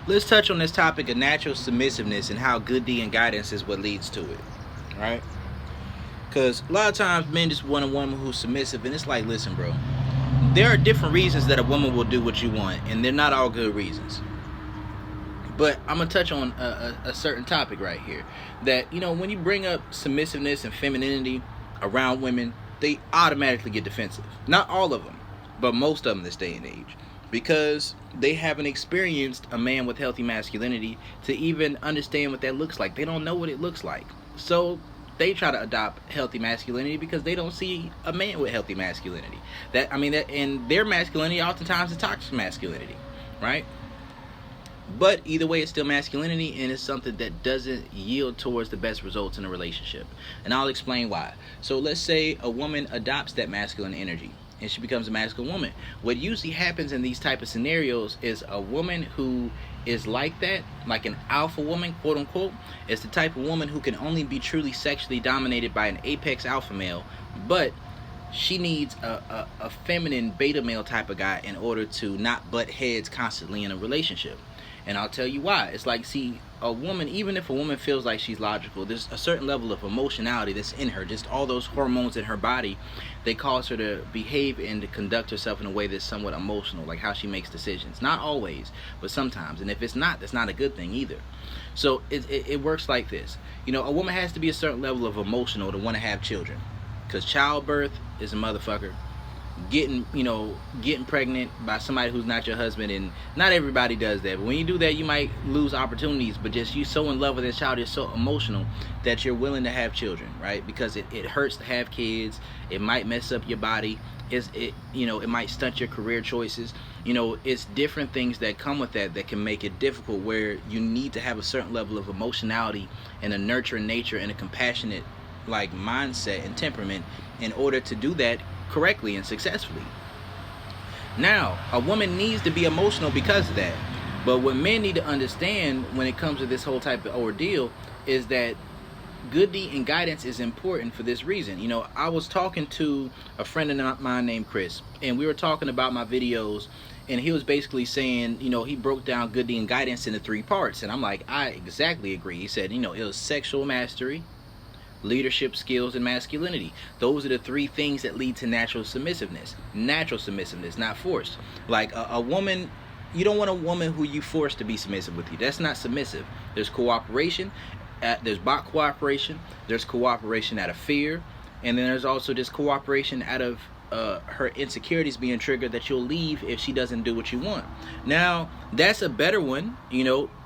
let's touch on this topic of natural submissiveness and how good D and guidance is what leads to it, right? Because a lot of times men just want a woman who's submissive, and it's like, listen, bro, there are different reasons that a woman will do what you want, and they're not all good reasons. But I'm gonna touch on a certain topic right here. That, when you bring up submissiveness and femininity around women, they automatically get defensive. Not all of them, but most of them this day and age, because they haven't experienced a man with healthy masculinity to even understand what that looks like. They don't know what it looks like, so they try to adopt healthy masculinity because they don't see a man with healthy masculinity. And their masculinity oftentimes is toxic masculinity, right? But either way, it's still masculinity, and it's something that doesn't yield towards the best results in a relationship. And I'll explain why. So let's say a woman adopts that masculine energy and she becomes a masculine woman. What usually happens in these type of scenarios is a woman who is like that, like an alpha woman, quote unquote, is the type of woman who can only be truly sexually dominated by an apex alpha male, but she needs a feminine beta male type of guy in order to not butt heads constantly in a relationship. And I'll tell you why. It's like, see, a woman, even if a woman feels like she's logical, there's a certain level of emotionality that's in her. Just all those hormones in her body, they cause her to behave and to conduct herself in a way that's somewhat emotional, like how she makes decisions. Not always, but sometimes. And if it's not, that's not a good thing either. So it works like this. A woman has to be a certain level of emotional to want to have children. Because childbirth is a motherfucker. Getting pregnant by somebody who's not your husband, and not everybody does that, but when you do that, you might lose opportunities. But just you so in love with this child, you're so emotional that you're willing to have children, right? Because it hurts to have kids. It might mess up your body. It might stunt your career choices. It's different things that come with that can make it difficult, where you need to have a certain level of emotionality and a nurturing nature and a compassionate mindset and temperament in order to do that correctly and successfully. Now, a woman needs to be emotional because of that. But what men need to understand when it comes to this whole type of ordeal is that good deed and guidance is important for this reason. I was talking to a friend of mine named Chris, and we were talking about my videos, and he was basically saying, he broke down good deed and guidance into 3 parts. And I'm like, I exactly agree. He said, it was sexual mastery, leadership skills, and masculinity. Those are the 3 things that lead to natural submissiveness. Natural submissiveness, not forced. Like a woman, you don't want a woman who you force to be submissive with you. That's not submissive. There's cooperation, there's bot cooperation, there's cooperation out of fear, and then there's also just cooperation out of her insecurities being triggered, that you'll leave if she doesn't do what you want. Now, that's a better one,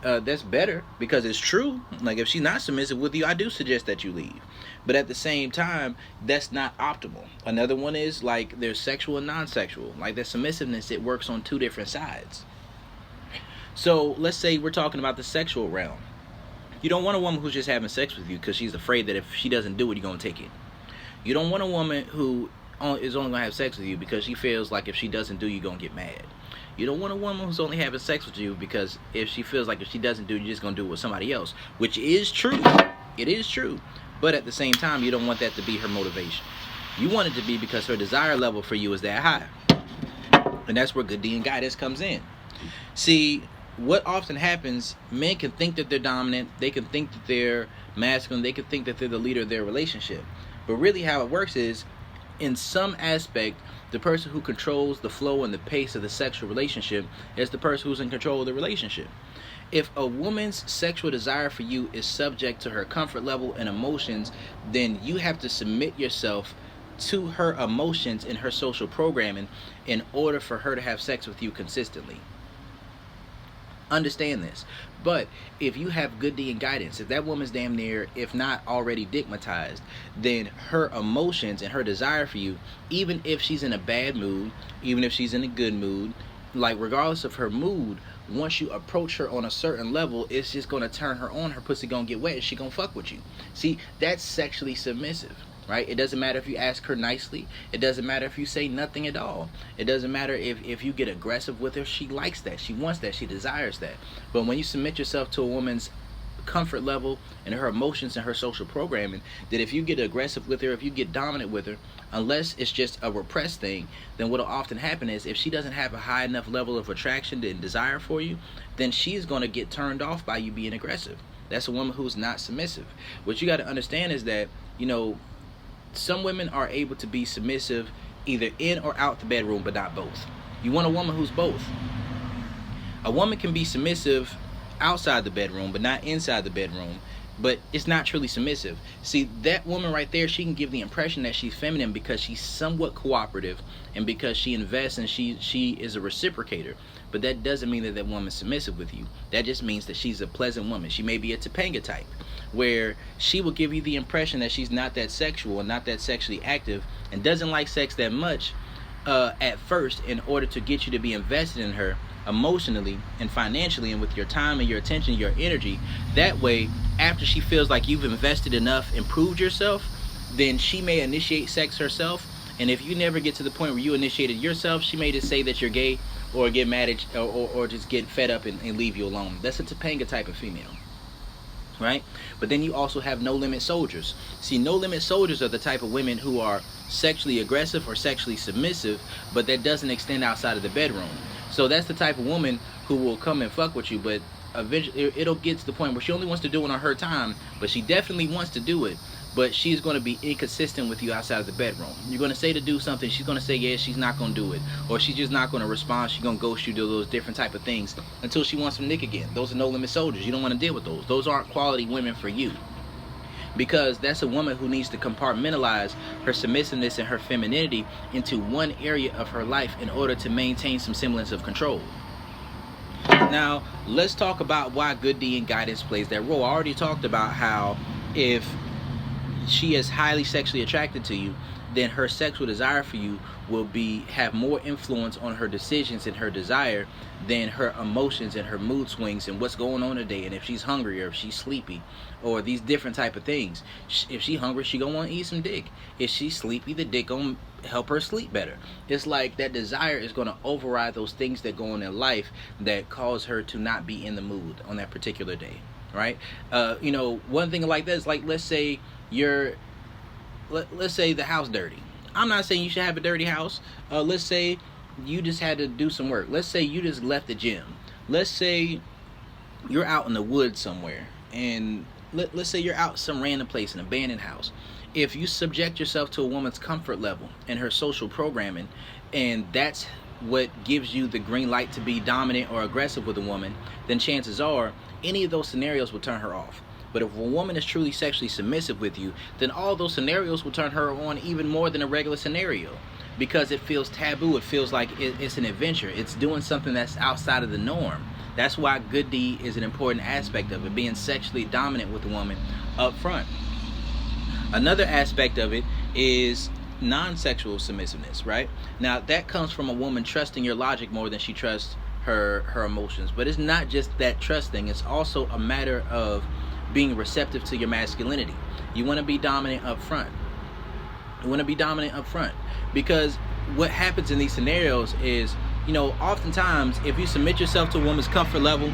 that's better because it's true. Like, if she's not submissive with you, I do suggest that you leave. But at the same time, that's not optimal. Another one is like there's sexual and non-sexual. Like that submissiveness, it works on 2 different sides. So let's say we're talking about the sexual realm. You don't want a woman who's just having sex with you because she's afraid that if she doesn't do it, you're going to take it. You don't want a woman who is only going to have sex with you because she feels like if she doesn't do, you're going to get mad. You don't want a woman who's only having sex with you because if she feels like if she doesn't do it, you're just going to do it with somebody else. Which is true. It is true. But at the same time, you don't want that to be her motivation. You want it to be because her desire level for you is that high. And that's where good deed and guidance comes in. See, what often happens, men can think that they're dominant. They can think that they're masculine. They can think that they're the leader of their relationship. But really how it works is, in some aspect, the person who controls the flow and the pace of the sexual relationship is the person who's in control of the relationship. If a woman's sexual desire for you is subject to her comfort level and emotions, then you have to submit yourself to her emotions and her social programming in order for her to have sex with you consistently. Understand this. But if you have good deed and guidance, if that woman's damn near, if not already digmatized, then her emotions and her desire for you, even if she's in a bad mood, even if she's in a good mood, like regardless of her mood, once you approach her on a certain level, it's just going to turn her on. Her pussy going to get wet and she going to fuck with you. See, that's sexually submissive. Right? It doesn't matter if you ask her nicely. It doesn't matter if you say nothing at all. It doesn't matter if you get aggressive with her. She likes that. She wants that. She desires that. But when you submit yourself to a woman's comfort level and her emotions and her social programming, that if you get aggressive with her, if you get dominant with her, unless it's just a repressed thing, then what'll often happen is if she doesn't have a high enough level of attraction and desire for you, then she's going to get turned off by you being aggressive. That's a woman who's not submissive. What you got to understand is that, some women are able to be submissive either in or out the bedroom, but not both. You want a woman who's both. A woman can be submissive outside the bedroom, but not inside the bedroom, but it's not truly submissive. See, that woman right there, she can give the impression that she's feminine because she's somewhat cooperative and because she invests and she is a reciprocator. But that doesn't mean that that woman's submissive with you. That just means that she's a pleasant woman. She may be a Topanga type, where she will give you the impression that she's not that sexual and not that sexually active and doesn't like sex that much at first, in order to get you to be invested in her emotionally and financially and with your time and your attention, your energy. That way, after she feels like you've invested enough and proved yourself, then she may initiate sex herself. And if you never get to the point where you initiated yourself, she may just say that you're gay or get mad at you, or just get fed up and leave you alone. That's a Topanga type of female, right? But then you also have no limit soldiers. See, no limit soldiers are the type of women who are sexually aggressive or sexually submissive, but that doesn't extend outside of the bedroom. So that's the type of woman who will come and fuck with you, but eventually it'll get to the point where she only wants to do it on her time, but she definitely wants to do it, but she's going to be inconsistent with you outside of the bedroom. You're going to say to do something, she's going to say yes, she's not going to do it, or she's just not going to respond, she's going to ghost you, do those different type of things until she wants some nick again. Those are no limit soldiers. You don't want to deal with those. Those aren't quality women for you, because that's a woman who needs to compartmentalize her submissiveness and her femininity into one area of her life in order to maintain some semblance of control. Now, let's talk about why good D and guidance plays that role. I already talked about how if she is highly sexually attracted to you, then her sexual desire for you will have more influence on her decisions and her desire than her emotions and her mood swings and what's going on today, and if she's hungry or if she's sleepy or these different type of things. If she's hungry, she gonna want to eat some dick. If she's sleepy, the dick gonna help her sleep better. It's like that desire is gonna override those things that go on in life that cause her to not be in the mood on that particular day, right? One thing like that is, like, let's say let's say the house dirty. I'm not saying you should have a dirty house. Let's say you just had to do some work. Let's say you just left the gym. Let's say you're out in the woods somewhere, and let's say you're out some random place, an abandoned house. If you subject yourself to a woman's comfort level and her social programming, and that's what gives you the green light to be dominant or aggressive with a woman, then chances are any of those scenarios will turn her off. But if a woman is truly sexually submissive with you, then all those scenarios will turn her on even more than a regular scenario, because it feels taboo. It feels like it's an adventure. It's doing something that's outside of the norm. That's why good D is an important aspect of it, being sexually dominant with a woman up front. Another aspect of it is non-sexual submissiveness, right? Now, that comes from a woman trusting your logic more than she trusts her emotions. But it's not just that trust thing. It's also a matter of being receptive to your masculinity. You want to be dominant up front. Because what happens in these scenarios is, oftentimes if you submit yourself to a woman's comfort level,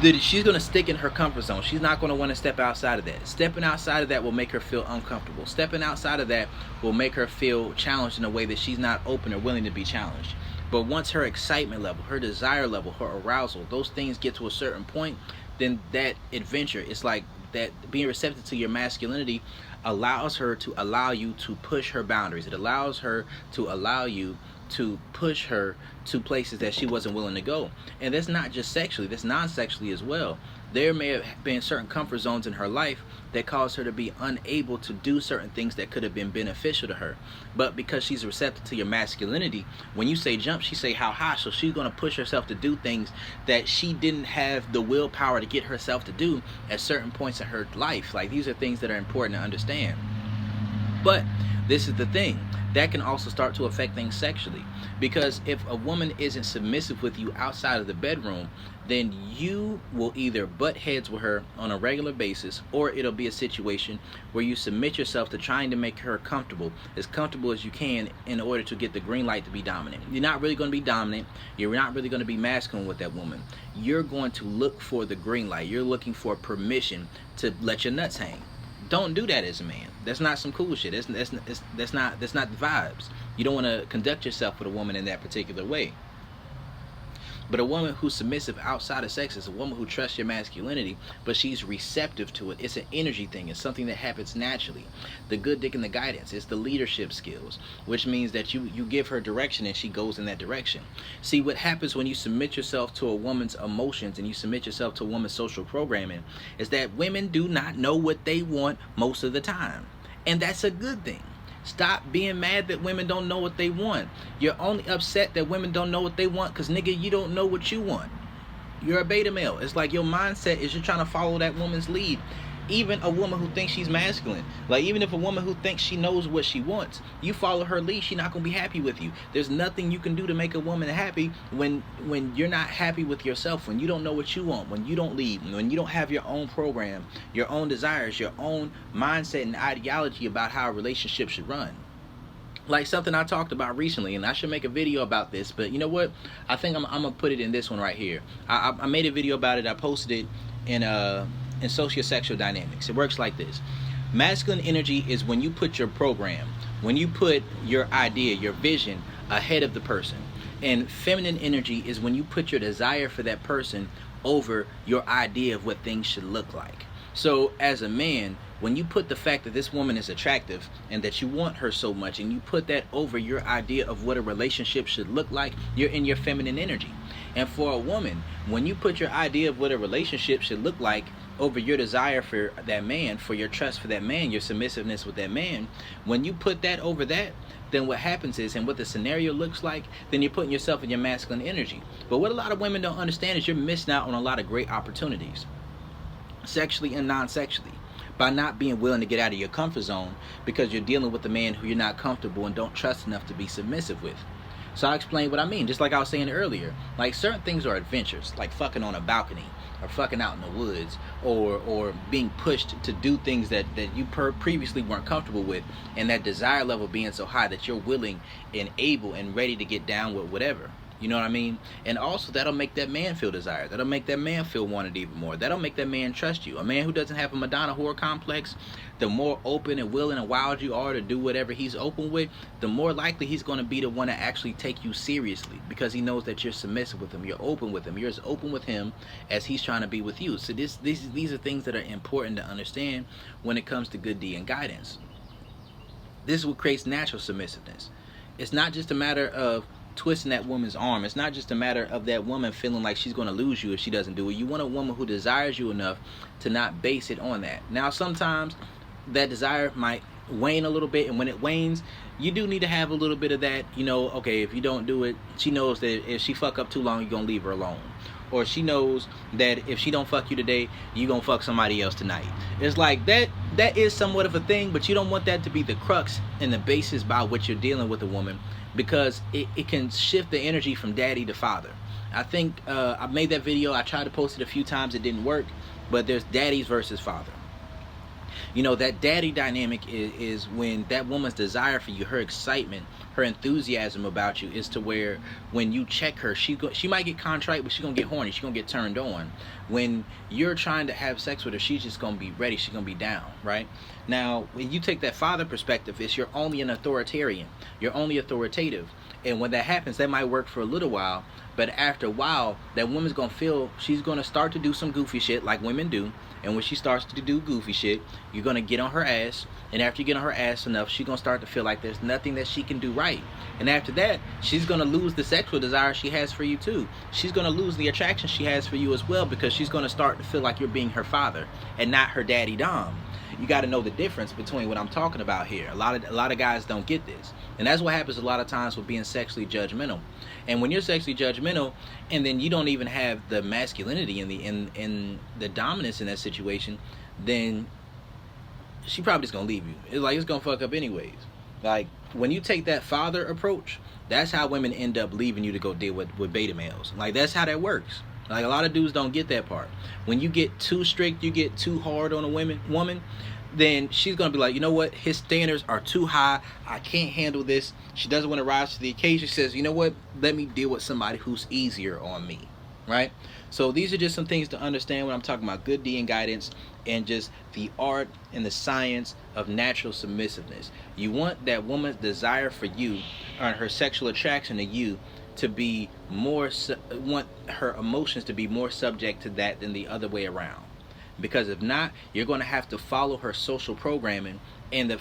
that she's going to stick in her comfort zone. She's not going to want to step outside of that. Stepping outside of that will make her feel uncomfortable. Stepping outside of that will make her feel challenged in a way that she's not open or willing to be challenged. But once her excitement level, her desire level, her arousal, those things get to a certain point, then that adventure, it's like that being receptive to your masculinity allows her to allow you to push her boundaries. It allows her to allow you to push her to places that she wasn't willing to go. And that's not just sexually, that's non-sexually as well. There may have been certain comfort zones in her life that caused her to be unable to do certain things that could have been beneficial to her. But because she's receptive to your masculinity, when you say jump, she say how high. So she's going to push herself to do things that she didn't have the willpower to get herself to do at certain points in her life. Like, these are things that are important to understand. But this is the thing. That can also start to affect things sexually. Because if a woman isn't submissive with you outside of the bedroom, then you will either butt heads with her on a regular basis, or it'll be a situation where you submit yourself to trying to make her as comfortable as you can, in order to get the green light to be dominant. You're not really going to be dominant. You're not really going to be masculine with that woman. You're going to look for the green light. You're looking for permission to let your nuts hang. Don't do that as a man. That's not some cool shit. That's not the vibes. You don't want to conduct yourself with a woman in that particular way. But a woman who's submissive outside of sex is a woman who trusts your masculinity, but she's receptive to it. It's an energy thing. It's something that happens naturally. The good dick and the guidance is the leadership skills, which means that you give her direction and she goes in that direction. See, what happens when you submit yourself to a woman's emotions and you submit yourself to a woman's social programming is that women do not know what they want most of the time. And that's a good thing. Stop being mad that women don't know what they want. You're only upset that women don't know what they want because, nigga, you don't know what you want. You're a beta male. It's like your mindset is you're trying to follow that woman's lead. Even a woman who thinks she's masculine, like even if a woman who thinks she knows what she wants, you follow her lead, she's not going to be happy with you. There's nothing you can do to make a woman happy when you're not happy with yourself, when you don't know what you want, when you don't lead, when you don't have your own program, your own desires, your own mindset and ideology about how a relationship should run. Like something I talked about recently, and I should make a video about this, but you know what? I think I'm going to put it in this one right here. I made a video about it. I posted it in sociosexual dynamics. It works like this. Masculine energy is when you put your program, when you put your idea, your vision ahead of the person. And feminine energy is when you put your desire for that person over your idea of what things should look like. So as a man, when you put the fact that this woman is attractive and that you want her so much, and you put that over your idea of what a relationship should look like, you're in your feminine energy. And for a woman, when you put your idea of what a relationship should look like over your desire for that man, for your trust for that man, your submissiveness with that man, when you put that over that, then what happens is, and what the scenario looks like, then you're putting yourself in your masculine energy. But what a lot of women don't understand is you're missing out on a lot of great opportunities, sexually and non-sexually, by not being willing to get out of your comfort zone because you're dealing with a man who you're not comfortable and don't trust enough to be submissive with. So I'll explain what I mean. Just like I was saying earlier, like certain things are adventures, like fucking on a balcony, or fucking out in the woods, or being pushed to do things that you previously weren't comfortable with, and that desire level being so high that you're willing and able and ready to get down with whatever. You know what I mean? And also that'll make that man feel desired. That'll make that man feel wanted even more. That'll make that man trust you. A man who doesn't have a Madonna whore complex, the more open and willing and wild you are to do whatever he's open with, the more likely he's going to be the one to actually take you seriously, because he knows that you're submissive with him. You're open with him. You're as open with him as he's trying to be with you. So these are things that are important to understand when it comes to good D and guidance. This is what creates natural submissiveness. It's not just a matter of twisting that woman's arm. It's not just a matter of that woman feeling like she's going to lose you if she doesn't do it. You want a woman who desires you enough to not base it on that. Now, sometimes that desire might wane a little bit, and when it wanes, you do need to have a little bit of that, you know, okay, if you don't do it, she knows that if she fuck up too long, you're going to leave her alone. Or she knows that if she don't fuck you today, you gonna fuck somebody else tonight. It's like that is somewhat of a thing, but you don't want that to be the crux and the basis by which you're dealing with a woman, because it can shift the energy from daddy to father. I think I made that video. I tried to post it a few times. It didn't work, but there's daddies versus father. You know, that daddy dynamic is when that woman's desire for you, her excitement, her enthusiasm about you, is to where when you check her, she might get contrite, but she's going to get horny. She's going to get turned on. When you're trying to have sex with her, she's just going to be ready. She's going to be down, right? Now, when you take that father perspective, it's you're only an authoritarian. You're only authoritative. And when that happens, that might work for a little while. But after a while, that woman's going to feel she's going to start to do some goofy shit like women do. And when she starts to do goofy shit, you're going to get on her ass. And after you get on her ass enough, she's going to start to feel like there's nothing that she can do right. And after that, she's going to lose the sexual desire she has for you too. She's going to lose the attraction she has for you as well, because she's going to start to feel like you're being her father and not her daddy dom. You got to know the difference between what I'm talking about here. A lot of guys don't get this. And that's what happens a lot of times with being sexually judgmental. And when you're sexually judgmental, and then you don't even have the masculinity and the dominance in that situation, then she probably just gonna leave you. It's like it's gonna fuck up anyways. Like when you take that father approach, that's how women end up leaving you to go deal with beta males. Like that's how that works. Like a lot of dudes don't get that part. When you get too strict, you get too hard on a woman, then she's gonna be like, you know what, his standards are too high. I can't handle this. She doesn't want to rise to the occasion. She says, you know what, let me deal with somebody who's easier on me. Right? So these are just some things to understand when I'm talking about good D and guidance and just the art and the science of natural submissiveness. You want that woman's desire for you or her sexual attraction to you to be more, want her emotions to be more subject to that than the other way around. Because if not, you're going to have to follow her social programming and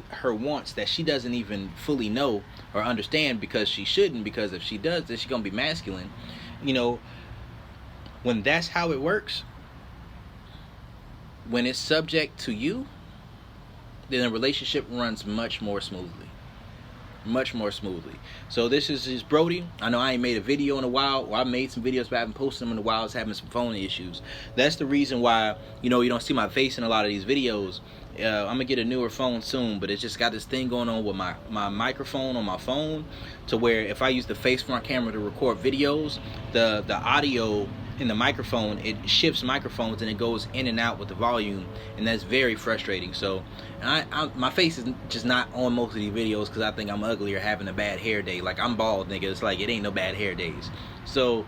her wants that she doesn't even fully know or understand, because she shouldn't, because if she does this, she's going to be masculine. You know, when that's how it works, when it's subject to you, then the relationship runs much more smoothly. Much more smoothly. So this is just Brody. I know I ain't made a video in a while, or I made some videos but I haven't posted them in a while. I was having some phone issues. That's the reason why, you know, you don't see my face in a lot of these videos. I'm gonna get a newer phone soon, but it's just got this thing going on with my microphone on my phone, to where if I use the face front camera to record videos, the audio in the microphone, it shifts microphones and it goes in and out with the volume, and that's very frustrating. So my face is just not on most of these videos because I think I'm ugly or having a bad hair day. Like, I'm bald, nigga. It's like, it ain't no bad hair days. So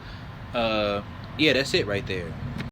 yeah, that's it right there.